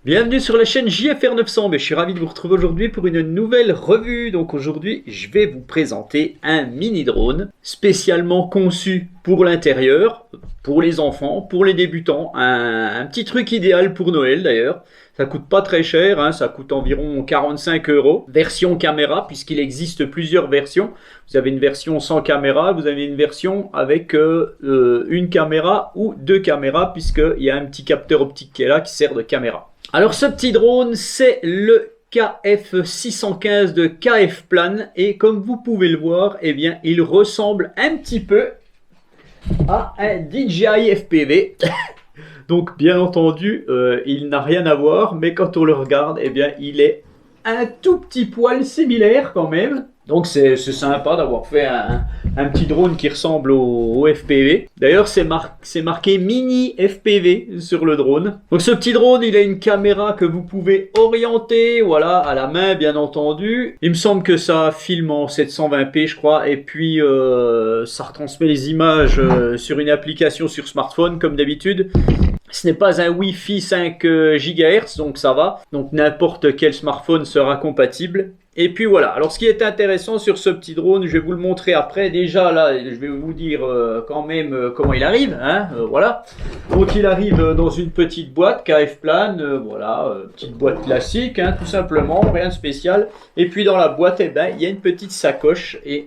Bienvenue sur la chaîne JFR 900, je suis ravi de vous retrouver aujourd'hui pour une nouvelle revue. Donc aujourd'hui, je vais vous présenter un mini drone spécialement conçu pour l'intérieur, pour les enfants, pour les débutants. Un petit truc idéal pour Noël d'ailleurs. Ça coûte pas très cher, hein, ça coûte environ 45 €. Version caméra, puisqu'il existe plusieurs versions. Vous avez une version sans caméra, vous avez une version avec une caméra ou deux caméras, puisqu'il y a un petit capteur optique qui est là qui sert de caméra. Alors ce petit drone, c'est le KF615 de KF-Plan et comme vous pouvez le voir, eh bien, il ressemble un petit peu à un DJI FPV. Donc bien entendu, il n'a rien à voir, mais quand on le regarde, eh bien, il est un tout petit poil similaire quand même. Donc c'est sympa d'avoir fait un petit drone qui ressemble au FPV. D'ailleurs c'est marqué mini FPV sur le drone. Donc ce petit drone, il a une caméra que vous pouvez orienter, voilà, à la main bien entendu. Il me semble que ça filme en 720p je crois, et puis ça retransmet les images sur une application sur smartphone comme d'habitude. Ce n'est pas un Wi-Fi 5 GHz, donc ça va. Donc n'importe quel smartphone sera compatible. Et puis voilà, alors ce qui est intéressant sur ce petit drone, je vais vous le montrer après. Déjà là, je vais vous dire quand même comment il arrive, hein, voilà. Donc il arrive dans une petite boîte KF-Plan, voilà, petite boîte classique, hein, tout simplement, rien de spécial. Et puis dans la boîte, eh ben, il y a une petite sacoche et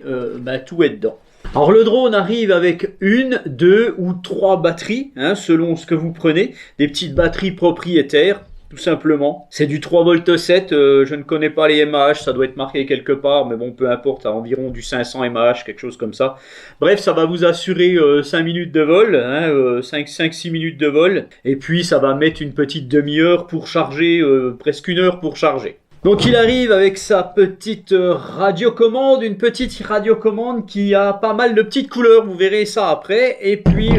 tout est dedans. Alors le drone arrive avec une, deux ou trois batteries, hein, selon ce que vous prenez, des petites batteries propriétaires, tout simplement. C'est du 3,7 V, je ne connais pas les mAh, ça doit être marqué quelque part, mais bon, peu importe, à environ du 500 mAh, quelque chose comme ça. Bref, ça va vous assurer 5 minutes de vol, hein, 5-6 minutes de vol, et puis ça va mettre une petite demi-heure pour charger, presque une heure pour charger. Donc il arrive avec sa petite radiocommande, une petite radiocommande qui a pas mal de petites couleurs, vous verrez ça après, et puis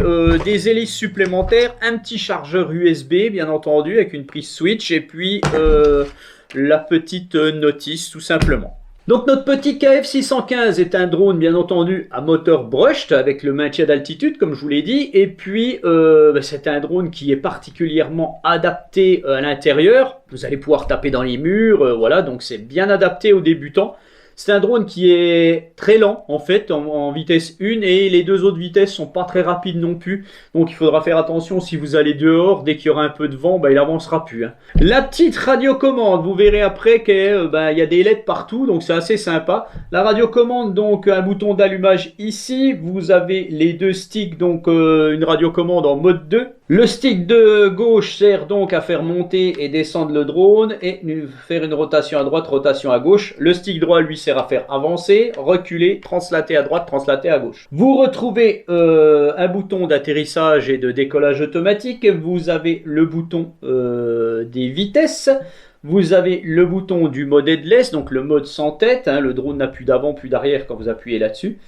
des hélices supplémentaires, un petit chargeur USB bien entendu avec une prise switch, et puis la petite notice tout simplement. Donc notre petit KF615 est un drone bien entendu à moteur brushed avec le maintien d'altitude comme je vous l'ai dit, et puis c'est un drone qui est particulièrement adapté à l'intérieur. Vous allez pouvoir taper dans les murs, voilà, donc c'est bien adapté aux débutants. C'est un drone qui est très lent en fait en vitesse 1 et les deux autres vitesses sont pas très rapides non plus. Donc il faudra faire attention si vous allez dehors, dès qu'il y aura un peu de vent, il avancera plus. Hein. La petite radiocommande, vous verrez après qu'il y a des LED partout, donc c'est assez sympa. La radiocommande, donc un bouton d'allumage ici, vous avez les deux sticks, donc une radiocommande en mode 2. Le stick de gauche sert donc à faire monter et descendre le drone et faire une rotation à droite, rotation à gauche. Le stick droit lui sert à faire avancer, reculer, translater à droite, translater à gauche. Vous retrouvez un bouton d'atterrissage et de décollage automatique. Vous avez le bouton des vitesses. Vous avez le bouton du mode headless, donc le mode sans tête. Hein, le drone n'a plus d'avant, plus d'arrière quand vous appuyez là-dessus.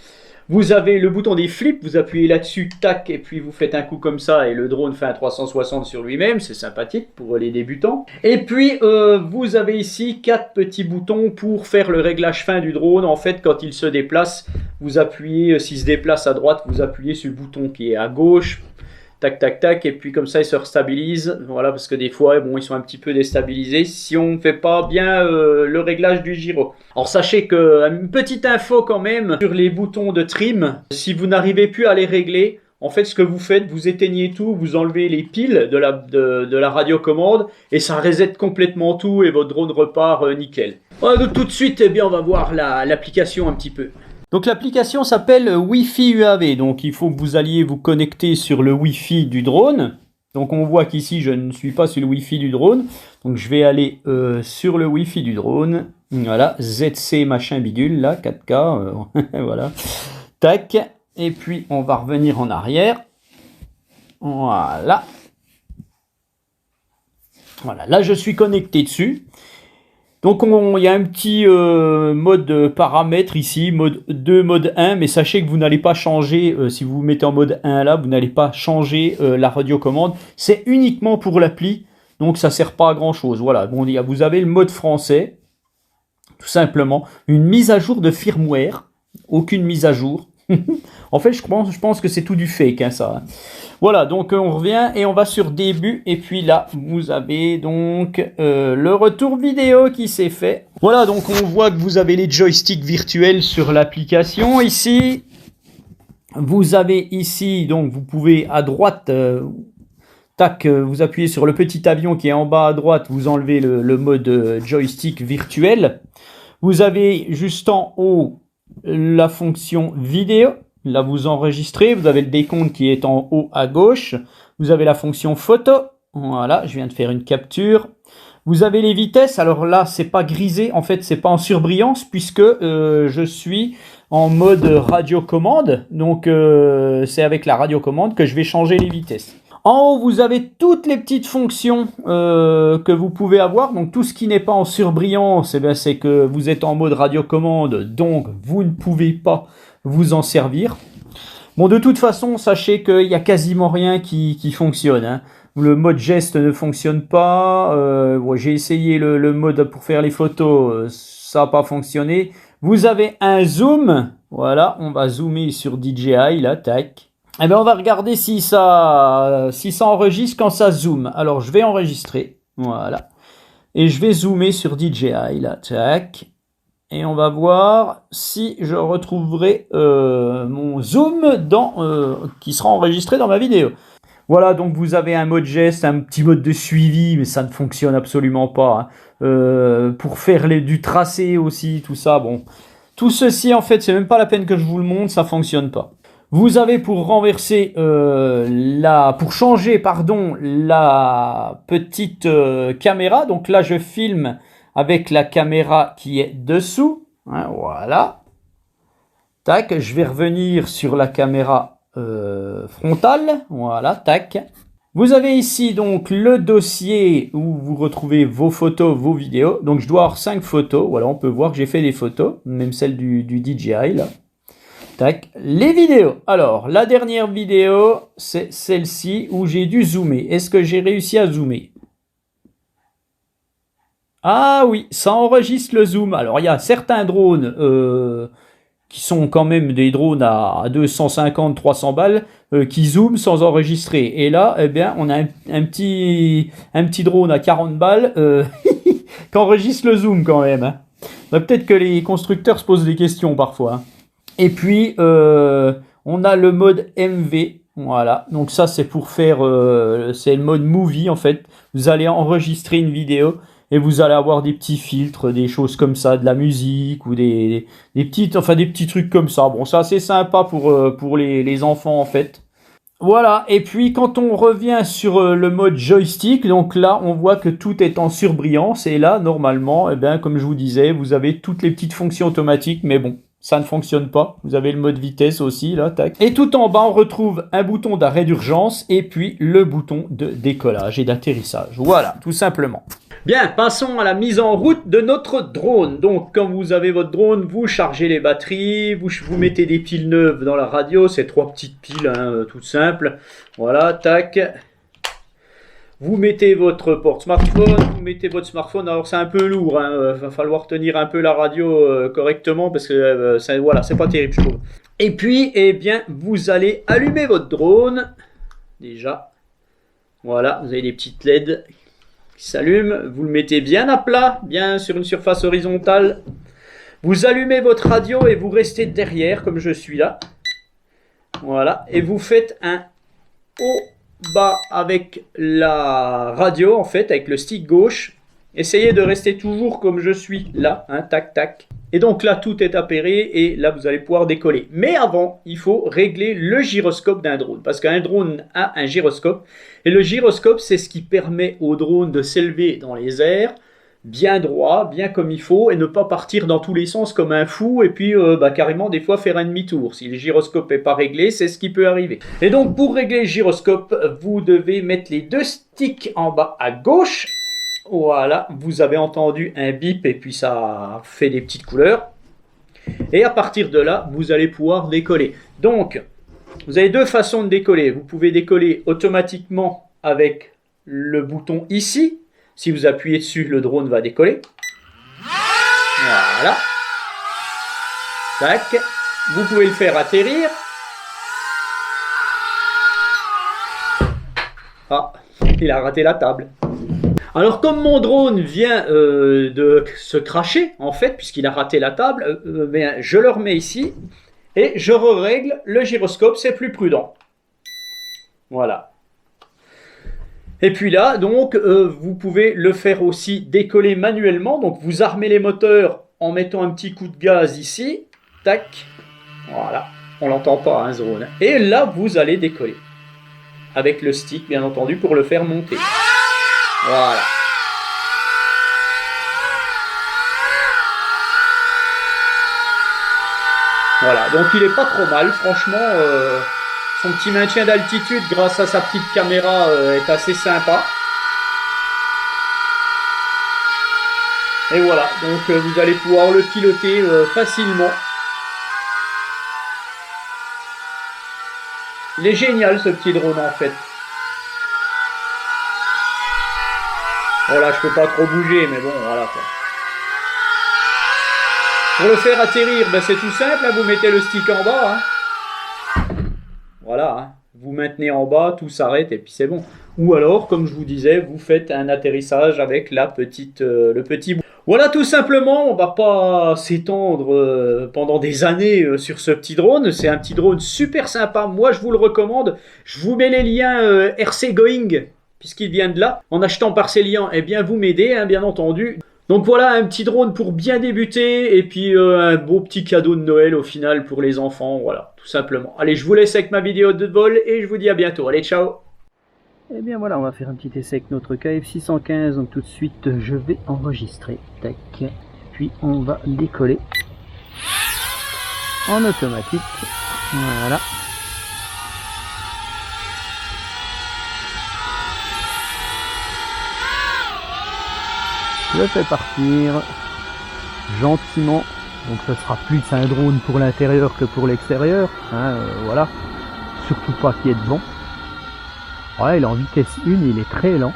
Vous avez le bouton des flips, vous appuyez là-dessus, tac, et puis vous faites un coup comme ça et le drone fait un 360 sur lui-même, c'est sympathique pour les débutants. Et puis vous avez ici 4 petits boutons pour faire le réglage fin du drone. En fait, quand il se déplace, vous appuyez, s'il se déplace à droite, vous appuyez sur le bouton qui est à gauche. Tac, tac, tac, et puis comme ça, il se restabilise. Voilà, parce que des fois, bon, ils sont un petit peu déstabilisés si on ne fait pas bien le réglage du gyro. Alors, sachez que, une petite info quand même sur les boutons de trim. Si vous n'arrivez plus à les régler, en fait, ce que vous faites, vous éteignez tout, vous enlevez les piles de la radiocommande et ça reset complètement tout et votre drone repart nickel. Voilà, donc tout de suite, eh bien, on va voir l'application un petit peu. Donc l'application s'appelle Wi-Fi UAV, donc il faut que vous alliez vous connecter sur le Wi-Fi du drone. Donc on voit qu'ici je ne suis pas sur le Wi-Fi du drone, donc je vais aller sur le Wi-Fi du drone, voilà, ZC machin bidule, là, 4K, voilà, tac, et puis on va revenir en arrière, voilà, là je suis connecté dessus. Donc il y a un petit mode paramètres ici, mode 2, mode 1, mais sachez que vous n'allez pas changer, si vous vous mettez en mode 1 là, vous n'allez pas changer la radiocommande. C'est uniquement pour l'appli, donc ça ne sert pas à grand chose. Voilà, bon, vous avez le mode français, tout simplement, une mise à jour de firmware, aucune mise à jour. En fait, je pense que c'est tout du fake, hein, ça. Voilà, donc on revient et on va sur début. Et puis là, vous avez donc le retour vidéo qui s'est fait. Voilà, donc on voit que vous avez les joysticks virtuels sur l'application ici. Vous avez ici, donc vous pouvez à droite, tac, vous appuyez sur le petit avion qui est en bas à droite, vous enlevez le mode joystick virtuel. Vous avez juste en haut la fonction vidéo. Là, vous enregistrez. Vous avez le décompte qui est en haut à gauche. Vous avez la fonction photo. Voilà, je viens de faire une capture. Vous avez les vitesses. Alors là, c'est pas grisé. En fait, c'est pas en surbrillance puisque je suis en mode radiocommande. Donc, c'est avec la radiocommande que je vais changer les vitesses. En haut, vous avez toutes les petites fonctions que vous pouvez avoir. Donc, tout ce qui n'est pas en surbrillance, eh c'est que vous êtes en mode radiocommande. Donc, vous ne pouvez pas vous en servir. Bon, de toute façon, sachez qu'il n'y a quasiment rien qui fonctionne. Hein. Le mode geste ne fonctionne pas. J'ai essayé le mode pour faire les photos. Ça n'a pas fonctionné. Vous avez un zoom. Voilà, on va zoomer sur DJI, là, tac. Eh bien, on va regarder si ça enregistre quand ça zoome. Alors, je vais enregistrer. Voilà. Et je vais zoomer sur DJI, là, tac. Et on va voir si je retrouverai mon zoom qui sera enregistré dans ma vidéo. Voilà, donc vous avez un mode geste, un petit mode de suivi, mais ça ne fonctionne absolument pas. Hein. Pour faire du tracé aussi, tout ça, bon. Tout ceci, en fait, c'est même pas la peine que je vous le montre, ça fonctionne pas. Vous avez pour renverser pour changer, pardon, la petite caméra. Donc là, je filme avec la caméra qui est dessous. Hein, voilà. Tac, je vais revenir sur la caméra frontale. Voilà, tac. Vous avez ici donc le dossier où vous retrouvez vos photos, vos vidéos. Donc je dois avoir 5 photos. Voilà, on peut voir que j'ai fait des photos, même celle du DJI là. Tac, les vidéos. Alors, la dernière vidéo, c'est celle-ci où j'ai dû zoomer. Est-ce que j'ai réussi à zoomer? Ah oui, ça enregistre le zoom. Alors, il y a certains drones qui sont quand même des drones à 250-300 balles qui zooment sans enregistrer. Et là, eh bien, on a un petit drone à 40 balles qui enregistre le zoom quand même. Hein. Peut-être que les constructeurs se posent des questions parfois. Hein. Et puis, on a le mode MV. Voilà, donc ça c'est pour faire, c'est le mode movie en fait. Vous allez enregistrer une vidéo et vous allez avoir des petits filtres, des choses comme ça, de la musique ou des petits trucs comme ça. Bon, ça c'est sympa pour les enfants en fait. Voilà, et puis quand on revient sur le mode joystick, donc là on voit que tout est en surbrillance et là normalement, eh bien, comme je vous disais, vous avez toutes les petites fonctions automatiques, mais bon. Ça ne fonctionne pas. Vous avez le mode vitesse aussi, là, tac. Et tout en bas, on retrouve un bouton d'arrêt d'urgence et puis le bouton de décollage et d'atterrissage. Voilà, tout simplement. Bien, passons à la mise en route de notre drone. Donc, quand vous avez votre drone, vous chargez les batteries, vous mettez des piles neuves dans la radio. C'est 3 petites piles, hein, toutes simples. Voilà, tac. Vous mettez votre porte smartphone, vous mettez votre smartphone. Alors c'est un peu lourd, hein, va falloir tenir un peu la radio correctement parce que voilà, c'est pas terrible je trouve. Et puis, eh bien, vous allez allumer votre drone. Déjà, voilà, vous avez des petites LED qui s'allument. Vous le mettez bien à plat, bien sur une surface horizontale. Vous allumez votre radio et vous restez derrière comme je suis là. Voilà, et vous faites un haut bas avec la radio en fait, avec le stick gauche. Essayez de rester toujours comme je suis là, hein, tac tac. Et donc là tout est appairé et là vous allez pouvoir décoller. Mais avant, il faut régler le gyroscope d'un drone parce qu'un drone a un gyroscope et le gyroscope c'est ce qui permet au drone de s'élever dans les airs bien droit, bien comme il faut et ne pas partir dans tous les sens comme un fou et puis carrément des fois faire un demi-tour. Si le gyroscope n'est pas réglé, c'est ce qui peut arriver. Et donc pour régler le gyroscope, vous devez mettre les 2 sticks en bas à gauche. Voilà, vous avez entendu un bip et puis ça fait des petites couleurs. Et à partir de là, vous allez pouvoir décoller. Donc, vous avez 2 façons de décoller. Vous pouvez décoller automatiquement avec le bouton ici. Si vous appuyez dessus, le drone va décoller. Voilà. Tac. vous pouvez le faire atterrir. Ah, il a raté la table. Alors comme mon drone vient de se cracher, en fait, puisqu'il a raté la table, bien, je le remets ici et je règle le gyroscope, c'est plus prudent. Voilà. Et puis là, donc, vous pouvez le faire aussi décoller manuellement. Donc vous armez les moteurs en mettant un petit coup de gaz ici. Tac. Voilà. On l'entend pas, hein, ce drone. Et là, vous allez décoller. Avec le stick, bien entendu, pour le faire monter. Voilà. Voilà, donc il est pas trop mal, franchement, son petit maintien d'altitude grâce à sa petite caméra est assez sympa. Et voilà, donc vous allez pouvoir le piloter facilement. Il est génial ce petit drone en fait. Voilà, je peux pas trop bouger, mais bon, voilà quoi. Pour le faire atterrir, ben c'est tout simple, hein, vous mettez le stick en bas. Hein. Voilà, hein. Vous maintenez en bas, tout s'arrête et puis c'est bon. Ou alors, comme je vous disais, vous faites un atterrissage avec le petit bout. Voilà tout simplement, on va pas s'étendre pendant des années sur ce petit drone. C'est un petit drone super sympa, moi je vous le recommande. Je vous mets les liens RC Going, puisqu'il vient de là. En achetant par ces liens, eh bien vous m'aidez, hein, bien entendu. Donc voilà, un petit drone pour bien débuter et puis un beau petit cadeau de Noël au final pour les enfants, voilà, tout simplement. Allez, je vous laisse avec ma vidéo de vol et je vous dis à bientôt. Allez, ciao! Et bien voilà, on va faire un petit essai avec notre KF615, donc tout de suite je vais enregistrer, tac, puis on va décoller en automatique, voilà. Je le fais partir gentiment, donc ce sera plus un drone pour l'intérieur que pour l'extérieur, hein, voilà, surtout pas qu'il y ait de vent. Ouais, il est en vitesse 1, il est très lent,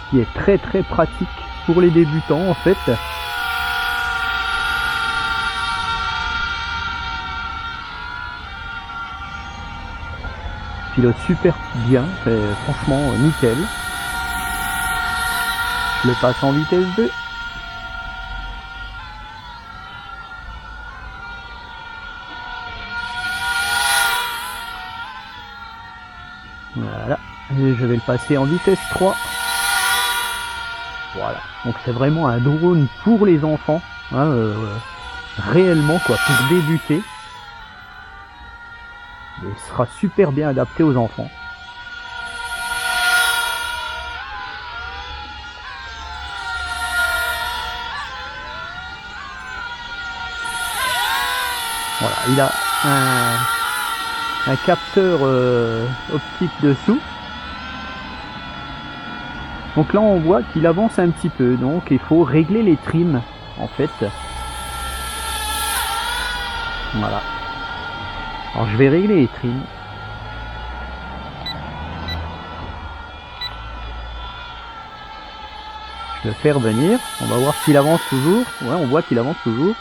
ce qui est très très pratique pour les débutants en fait. Pilote super bien, franchement nickel. Je le passe en vitesse 2. Voilà, et je vais le passer en vitesse 3. Voilà, donc c'est vraiment un drone pour les enfants, hein, réellement quoi, pour débuter. Il sera super bien adapté aux enfants. Voilà, il a un capteur optique dessous. Donc là on voit qu'il avance un petit peu, donc il faut régler les trims en fait. Voilà. Alors je vais régler les trims. Je vais le faire venir. On va voir s'il avance toujours. Ouais, on voit qu'il avance toujours.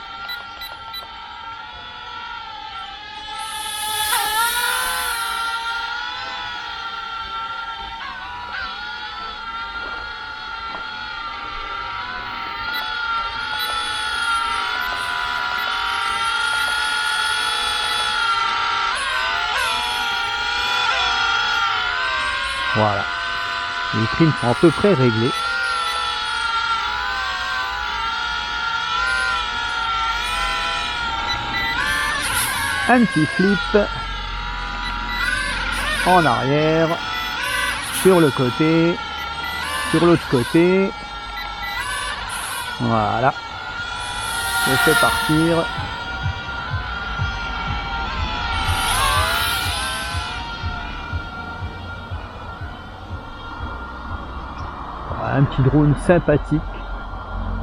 Voilà, les trims sont à peu près réglés. Un petit flip en arrière, sur le côté, sur l'autre côté. Voilà, je fais partir. Un petit drone sympathique.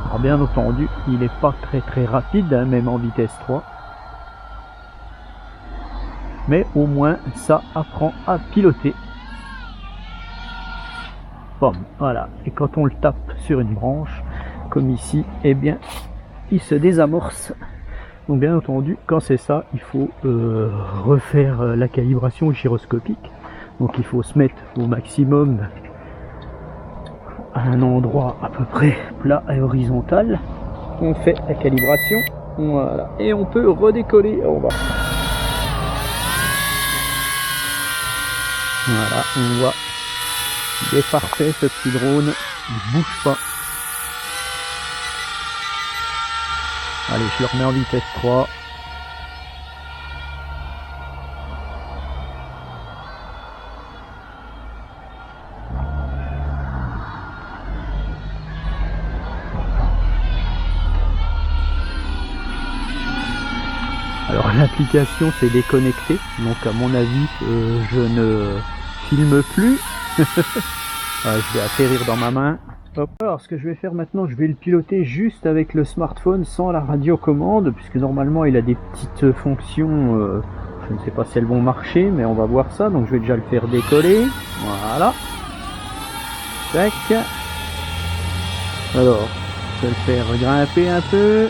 Alors bien entendu, il n'est pas très rapide, hein, même en vitesse 3. Mais au moins, ça apprend à piloter. Bon, voilà. Et quand on le tape sur une branche, comme ici, eh bien, il se désamorce. Donc bien entendu, quand c'est ça, il faut refaire la calibration gyroscopique. Donc il faut se mettre au maximum à un endroit à peu près plat et horizontal. On fait la calibration, voilà, et on peut redécoller. Voilà, on voit, il est parfait ce petit drone, il bouge pas. Allez, je le remets en vitesse 3. Alors l'application s'est déconnectée, donc à mon avis je ne filme plus. Je vais atterrir dans ma main. Hop. Alors ce que je vais faire maintenant, je vais le piloter juste avec le smartphone sans la radiocommande, puisque normalement il a des petites fonctions, je ne sais pas si elles vont marcher, mais on va voir ça. Donc je vais déjà le faire décoller, voilà. Tac. Alors, je vais le faire grimper un peu.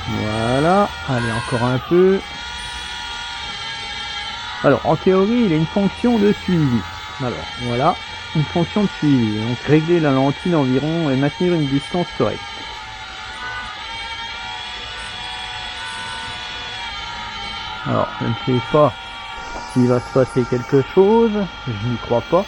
Voilà, allez encore un peu. Alors en théorie il a une fonction de suivi. Alors voilà, une fonction de suivi. Donc régler la lentille d'environ et maintenir une distance correcte. Alors je ne sais pas s'il va se passer quelque chose, je n'y crois pas.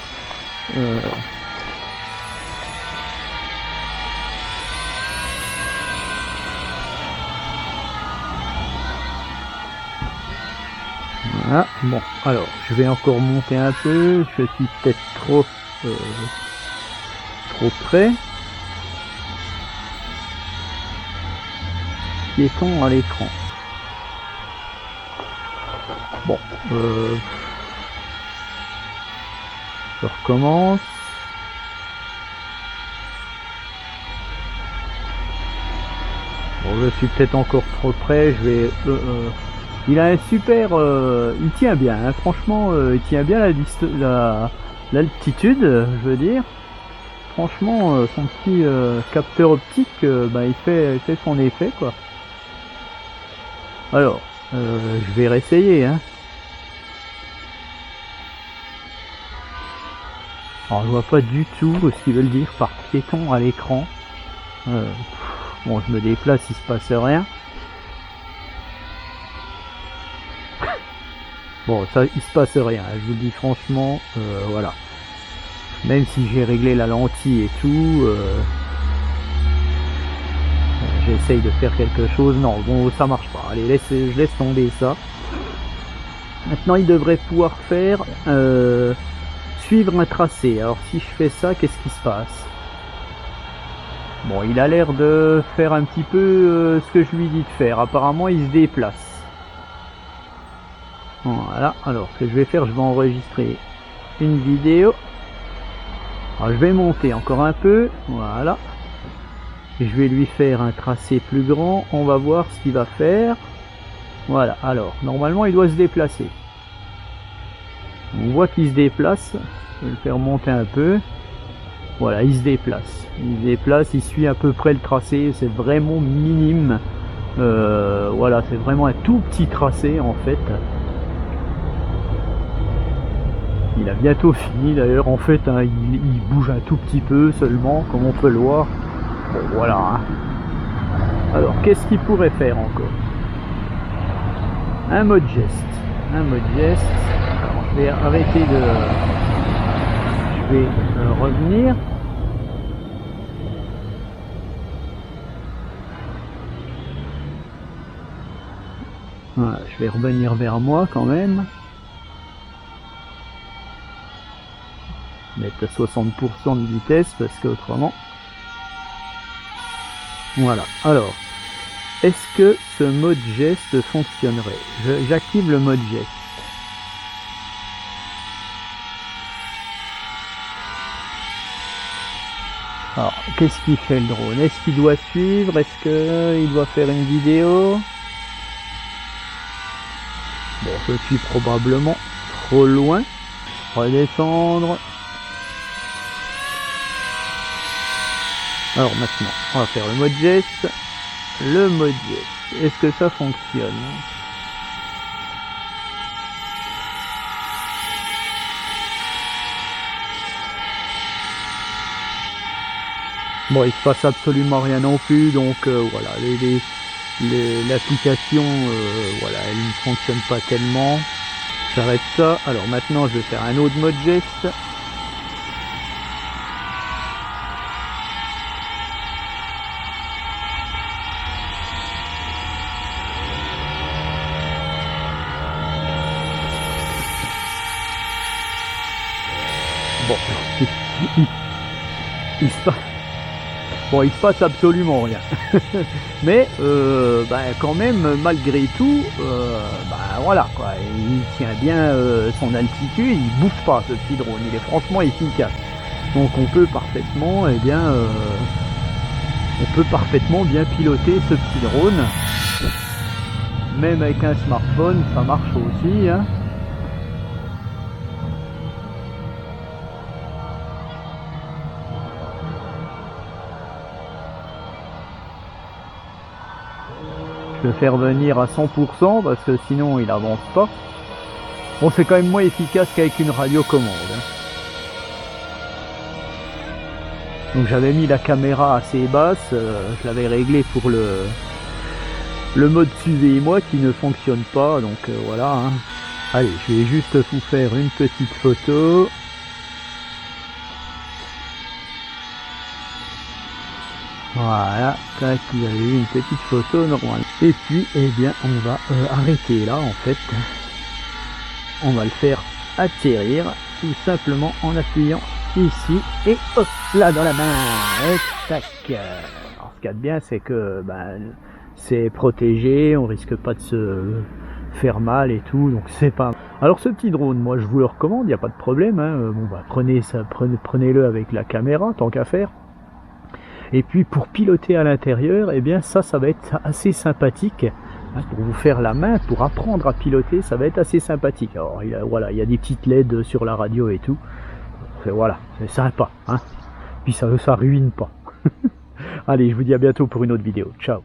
Voilà, bon, alors je vais encore monter un peu, je suis peut-être trop près. Piéton à l'écran. Bon, je recommence. Bon, je suis peut-être encore trop près, je vais... il a un super... il tient bien, hein, franchement, il tient bien l'altitude, je veux dire. Franchement, son petit capteur optique, il fait son effet, quoi. Alors, je vais réessayer, hein. Alors, je vois pas du tout ce qu'ils veulent dire par piéton à l'écran. Bon, je me déplace, il se passe rien. Bon, ça, il se passe rien, je vous le dis franchement, voilà. Même si j'ai réglé la lentille et tout, j'essaye de faire quelque chose. Non, bon, ça marche pas. Allez, je laisse tomber ça. Maintenant, il devrait pouvoir faire suivre un tracé. Alors, si je fais ça, qu'est-ce qui se passe? Bon, il a l'air de faire un petit peu ce que je lui dis de faire. Apparemment, il se déplace. Voilà, alors ce que je vais faire, je vais enregistrer une vidéo. Alors, je vais monter encore un peu, voilà. Et je vais lui faire un tracé plus grand, on va voir ce qu'il va faire. Voilà, alors, normalement il doit se déplacer. On voit qu'il se déplace, je vais le faire monter un peu. Voilà, il se déplace, il suit à peu près le tracé, c'est vraiment minime. Voilà, c'est vraiment un tout petit tracé en fait. Il a bientôt fini d'ailleurs, en fait, hein, il bouge un tout petit peu seulement, comme on peut le voir. Bon, voilà. Hein. Alors, qu'est-ce qu'il pourrait faire encore? Un mode geste. Un mode geste. Alors, je vais arrêter de... Je vais revenir. Voilà, je vais revenir vers moi quand même. Mettre à 60% de vitesse parce que autrement... Voilà, alors, est-ce que ce mode geste fonctionnerait? J'active le mode geste. Alors, qu'est-ce qu'il fait le drone? Est-ce qu'il doit suivre? Est-ce qu'il doit faire une vidéo? Bon, je suis probablement trop loin. Redescendre. Alors maintenant, on va faire le mode geste. le mode jet. Est-ce que ça fonctionne? Bon, il se passe absolument rien non plus, donc voilà, l'application, voilà, elle ne fonctionne pas tellement. J'arrête ça. Alors maintenant, je vais faire un autre mode geste. Bon, il se passe absolument rien. Mais quand même, malgré tout, voilà quoi, il tient bien son altitude, il bouge pas ce petit drone, il est franchement efficace. Donc on peut parfaitement, bien piloter ce petit drone. Même avec un smartphone, ça marche aussi, hein. Je vais faire venir à 100% parce que sinon il avance pas. Bon, c'est quand même moins efficace qu'avec une radiocommande, hein. Donc j'avais mis la caméra assez basse, je l'avais réglé pour le mode suivez-moi qui ne fonctionne pas, donc voilà, hein. Allez, je vais juste vous faire une petite photo. Voilà, tac, vous avez eu une petite photo normale. Et puis, eh bien, on va arrêter là, en fait. On va le faire atterrir, tout simplement en appuyant ici, et hop, là, dans la main, et tac. Alors, ce qu'il y a de bien, c'est que, c'est protégé, on risque pas de se faire mal et tout, donc c'est pas... Alors, ce petit drone, moi, je vous le recommande, il n'y a pas de problème, hein. Bon, prenez-le avec la caméra, tant qu'à faire. Et puis pour piloter à l'intérieur, eh bien ça va être assez sympathique. Hein, pour vous faire la main, pour apprendre à piloter, ça va être assez sympathique. Alors voilà, il y a des petites LED sur la radio et tout. Voilà, c'est sympa. Hein. Puis ça ruine pas. Allez, je vous dis à bientôt pour une autre vidéo. Ciao.